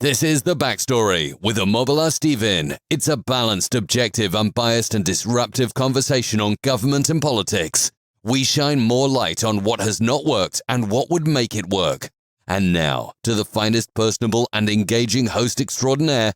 This is The Backstory with Immobile Steven. It's a balanced, objective, unbiased and disruptive conversation on government and politics. We shine more light on what has not worked and what would make it work. And now, to the finest personable and engaging host extraordinaire,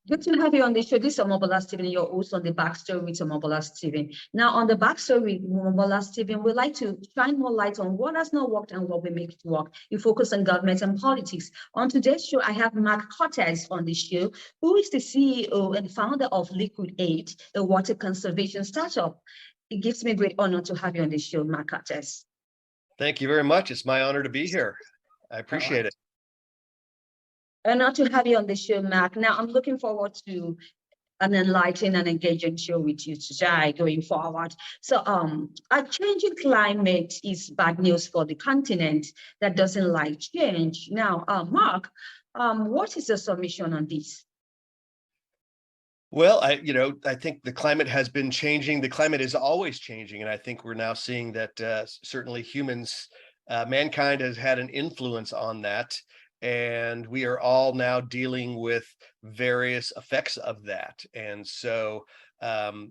Good to have you on the show. This is Immobile Steven, your host on the Backstory with Immobile Steven. Now, on the Backstory with Immobile Steven, we like to shine more light on what has not worked and what will make it work. We focus on government and politics. On today's show, I have Marc Cortez on the show, who is the CEO and founder of Liquid Aid, a water conservation startup. It gives me great honor to have you on the show, Marc Cortez. Thank you very much. It's my honor to be here. I appreciate it. And not to have you on the show, Marc. Now, I'm looking forward to an enlightening and engaging show with you today going forward. So a changing climate is bad news for the continent that doesn't like change. Now, Marc, what is your submission on this? Well, I think the climate has been changing. The climate is always changing. And I think we're now seeing that certainly humans, mankind has had an influence on that. And we are all now dealing with various effects of that. And so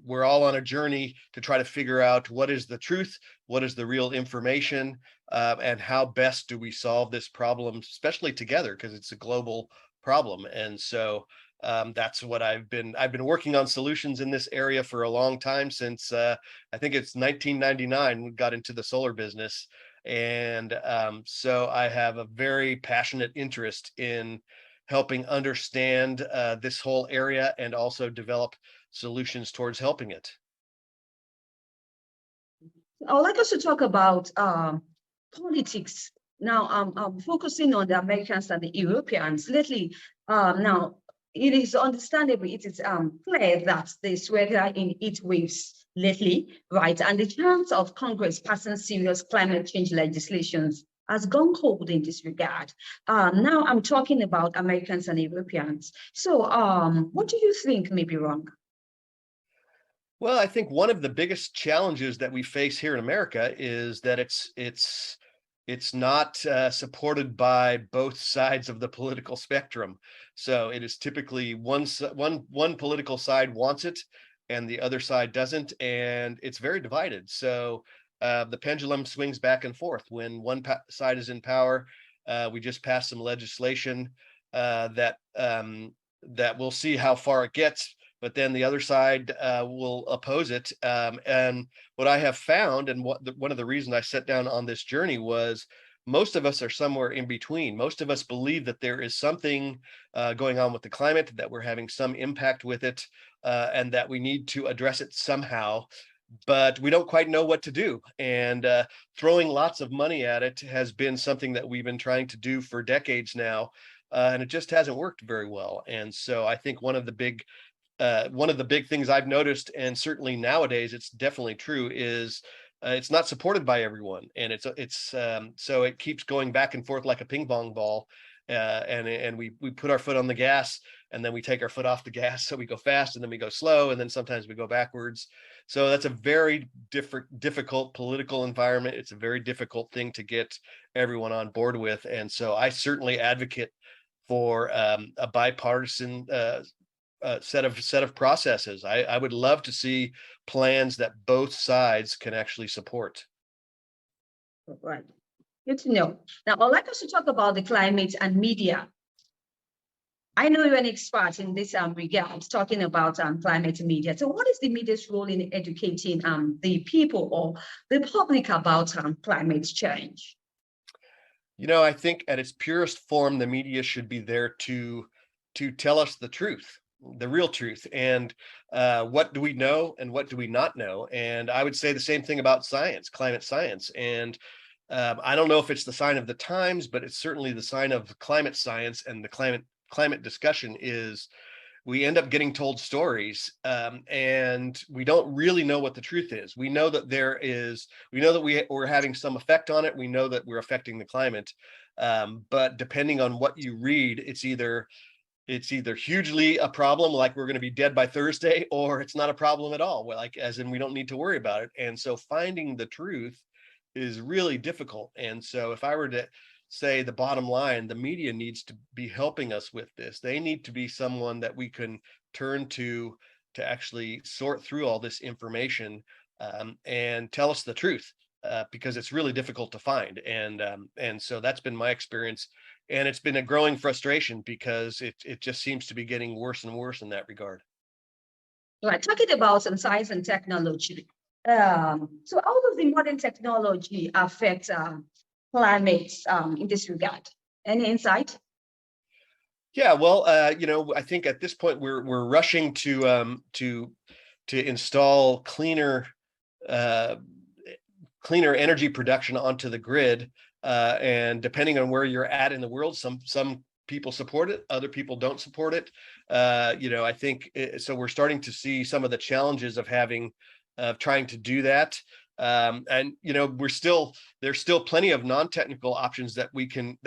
we're all on a journey to try to figure out what is the truth, what is the real information, and how best do we solve this problem, especially together, because it's a global problem. And so that's what I've been working on solutions in this area for a long time, since I think it's 1999 we got into the solar business. And so I have a very passionate interest in helping understand this whole area and also develop solutions towards helping it. I would like us to talk about politics. Now, I'm focusing on the Americans and the Europeans lately. Now, it is understandable, it is clear that the weather in heat waves lately, right? And the chance of Congress passing serious climate change legislations has gone cold in this regard. Now I'm talking about Americans and Europeans. So what do you think may be wrong? Well, I think one of the biggest challenges that we face here in America is that it's not supported by both sides of the political spectrum. So it is typically one political side wants it and the other side doesn't, and it's very divided. So the pendulum swings back and forth. When one side is in power, we just passed some legislation that we'll see how far it gets, but then the other side will oppose it. And what I have found, and one of the reasons I set down on this journey was, most of us are somewhere in between. Most of us believe that there is something going on with the climate, that we're having some impact with it, and that we need to address it somehow, but we don't quite know what to do. And throwing lots of money at it has been something that we've been trying to do for decades now, and it just hasn't worked very well. And so I think one of the big things I've noticed, and certainly nowadays it's definitely true, is it's not supported by everyone, and so it keeps going back and forth like a ping pong ball, and we put our foot on the gas, and then we take our foot off the gas, so we go fast, and then we go slow, and then sometimes we go backwards. So that's a very difficult political environment. It's a very difficult thing to get everyone on board with, and so I certainly advocate for a bipartisan set of processes. I would love to see plans that both sides can actually support. Right. Good to know. Now, I'd like us to talk about the climate and media. I know you're an expert in this regard, talking about climate media. So what is the media's role in educating the people or the public about climate change? I think at its purest form, the media should be there to tell us the truth, the real truth, and what do we know and what do we not know. And I would say the same thing about science, climate science. And I don't know if it's the sign of the times, but it's certainly the sign of climate science and the climate discussion is we end up getting told stories, and we don't really know what the truth is. We know that we're having some effect on it. We know that we're affecting the climate, but depending on what you read, it's either hugely a problem, like we're going to be dead by Thursday, or it's not a problem at all, like as in we don't need to worry about it. And so finding the truth is really difficult. And so if I were to say the bottom line, the media needs to be helping us with this. They need to be someone that we can turn to actually sort through all this information, and tell us the truth, because it's really difficult to find. And so that's been my experience, and it's been a growing frustration because it just seems to be getting worse and worse in that regard. Right, talking about some science and technology. So how does the modern technology affect climate in this regard? Any insight? Yeah, well, I think at this point we're rushing to install uh, cleaner energy production onto the grid, and depending on where you're at in the world, some people support it, other people don't support it. I think so. We're starting to see some of the challenges of trying to do that. And there's still plenty of non-technical options that we can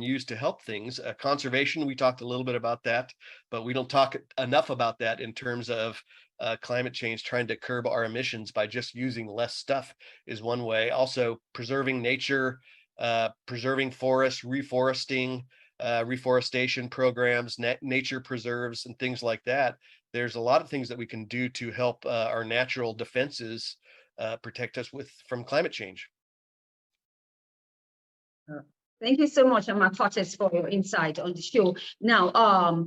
use to help things. Conservation, we talked a little bit about that, but we don't talk enough about that in terms of climate change. Trying to curb our emissions by just using less stuff is one way. Also, preserving nature, preserving forests, reforestation programs, nature preserves, and things like that. There's a lot of things that we can do to help our natural defenses protect us from climate change. Thank you so much, Marc Cortez, for your insight on the show. Now,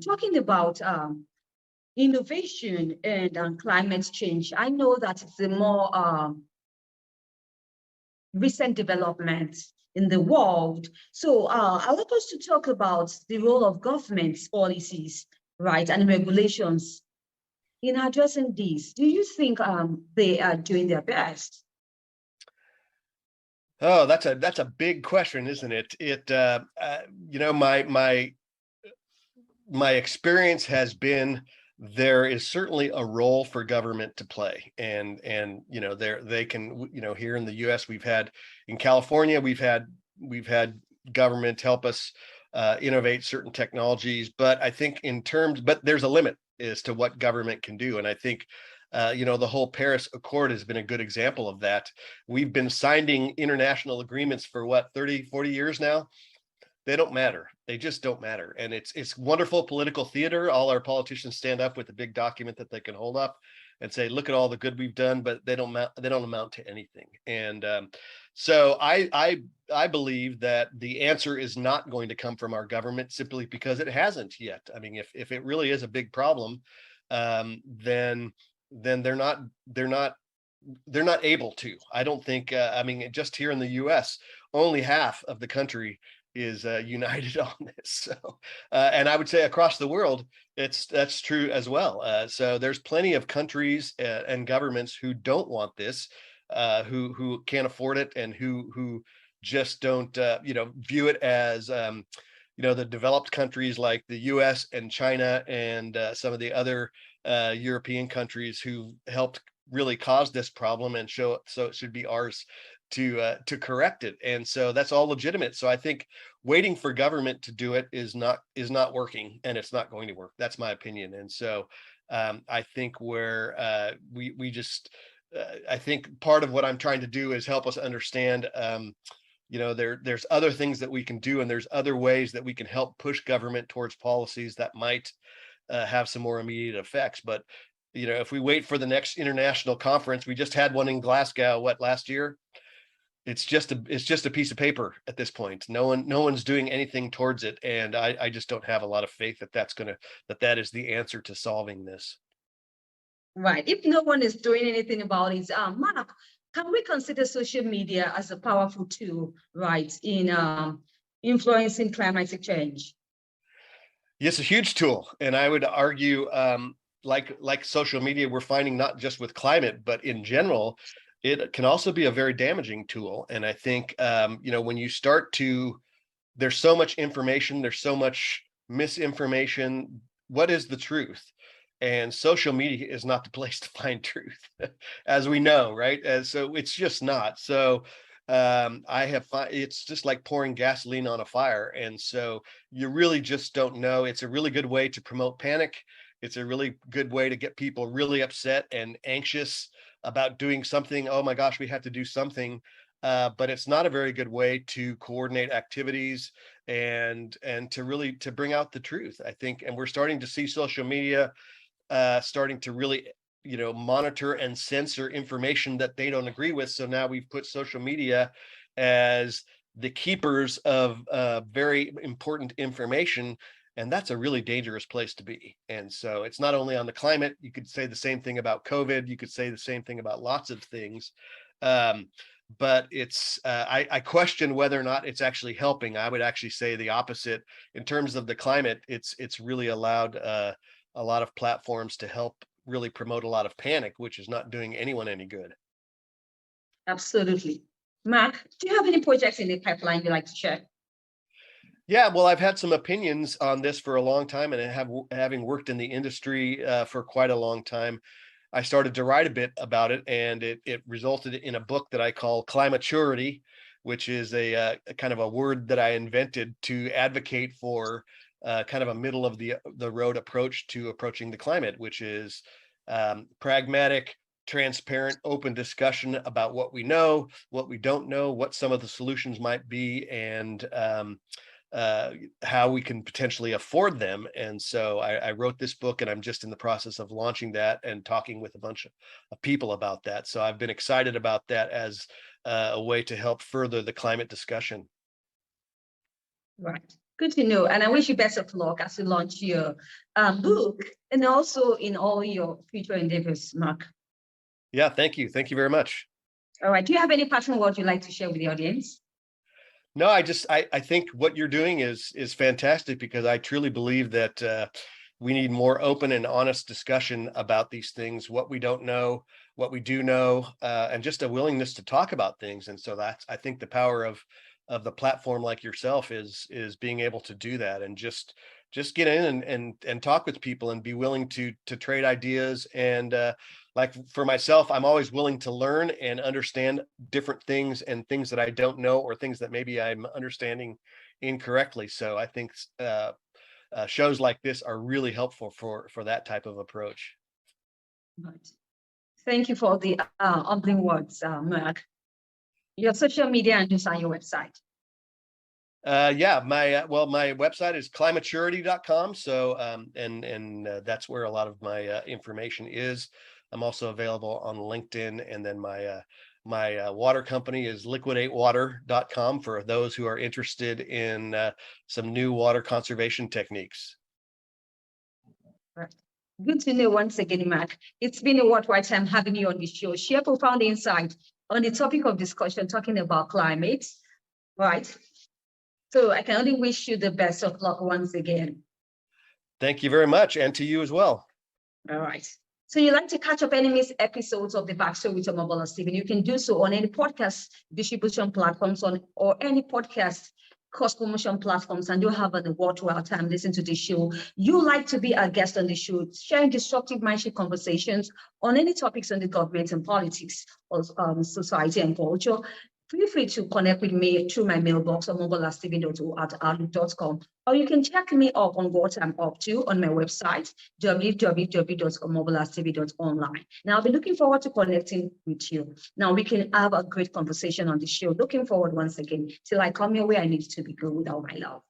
talking about innovation and climate change, I know that it's a more recent development in the world. So I'd like us to talk about the role of government's policies, right, and regulations in addressing these. Do you think they are doing their best? Oh, that's a big question, isn't it? My experience has been there is certainly a role for government to play, and they can, here in the U.S. in California we've had government help us innovate certain technologies, but I think but there's a limit as to what government can do, and I think the whole Paris Accord has been a good example of that. We've been signing international agreements for what, 30, 40 years now. They don't matter. They just don't matter. And it's wonderful political theater. All our politicians stand up with a big document that they can hold up and say, look at all the good we've done, but they don't amount to anything. And so I believe that the answer is not going to come from our government simply because it hasn't yet. I mean, if it really is a big problem, then they're not able to. I don't think, just here in the US, only half of the country is united on this. So, and I would say across the world, that's true as well. So there's plenty of countries and governments who don't want this, who can't afford it, and who just don't, view it as, the developed countries like the US and China and some of the other European countries who helped really cause this problem and so it should be ours to correct it. And so that's all legitimate. So I think waiting for government to do it is not working, and it's not going to work. That's my opinion. And so I think where I think part of what I'm trying to do is help us understand, there's other things that we can do, and there's other ways that we can help push government towards policies that might have some more immediate effects. But if we wait for the next international conference, we just had one in Glasgow, last year? It's just a piece of paper at this point. No one's doing anything towards it, and I just don't have a lot of faith that is the answer to solving this. Right. If no one is doing anything about it, Marc, can we consider social media as a powerful tool, right, in influencing climatic change? Yes, a huge tool, and I would argue, like social media, we're finding not just with climate, but in general, it can also be a very damaging tool. And I think, when you start there's so much information, there's so much misinformation. What is the truth? And social media is not the place to find truth, as we know, right? And so it's just not. So it's just like pouring gasoline on a fire. And so you really just don't know. It's a really good way to promote panic. It's a really good way to get people really upset and anxious about doing something. Oh my gosh, we have to do something. but it's not a very good way to coordinate activities and to bring out the truth, I think. And we're starting to see social media starting to really, monitor and censor information that they don't agree with. So now we've put social media as the keepers of very important information. And that's a really dangerous place to be. And so it's not only on the climate. You could say the same thing about COVID. You could say the same thing about lots of things. But it's I question whether or not it's actually helping. I would actually say the opposite. In terms of the climate, it's really allowed a lot of platforms to help really promote a lot of panic, which is not doing anyone any good. Absolutely. Marc, do you have any projects in the pipeline you'd like to share? Yeah, well, I've had some opinions on this for a long time, and having worked in the industry for quite a long time, I started to write a bit about it, and it resulted in a book that I call Climaturity, which is a kind of a word that I invented to advocate for kind of a middle of the road approach to approaching the climate, which is pragmatic, transparent, open discussion about what we know, what we don't know, what some of the solutions might be, and how we can potentially afford them. And so I wrote this book, and I'm just in the process of launching that and talking with a bunch of people about that. So I've been excited about that as a way to help further the climate discussion. Right. Good to know. And I wish you best of luck as you launch your book and also in all your future endeavors, Marc. Yeah, thank you. Thank you very much. All right. Do you have any passion words you'd like to share with the audience? No, I think what you're doing is fantastic, because I truly believe that we need more open and honest discussion about these things, what we don't know, what we do know, and just a willingness to talk about things. And so that's, I think, the power of the platform like yourself is being able to do that, and just get in and talk with people and be willing to trade ideas. And like for myself, I'm always willing to learn and understand different things, and things that I don't know, or things that maybe I'm understanding incorrectly. So I think shows like this are really helpful for that type of approach. Right. Thank you for the humbling words, Marc. Your social media and just on your website. Yeah, my website is climaturity.com. So that's where a lot of my information is. I'm also available on LinkedIn, and then my water company is liquidatewater.com for those who are interested in some new water conservation techniques. Right. Good to know once again, Marc. It's been a worthwhile time having you on the show. Share profound insight on the topic of discussion, talking about climate, right? So I can only wish you the best of luck once again. Thank you very much, and to you as well. All right. So you'd like to catch up any missed episodes of the Backstory with Omobala Stephen, you can do so on any podcast distribution platforms or any podcast cost promotion platforms, and you have a worthwhile time listening to the show. You like to be a guest on the show, sharing disruptive mindship conversations on any topics on the government and politics or society and culture. Feel free to connect with me through my mailbox on mobilastv.outlook.com, or you can check me up on what I'm up to on my website, www.mobilastv.online. Now, I'll be looking forward to connecting with you. Now, we can have a great conversation on the show. Looking forward once again till I come your way. I need to be good without my love.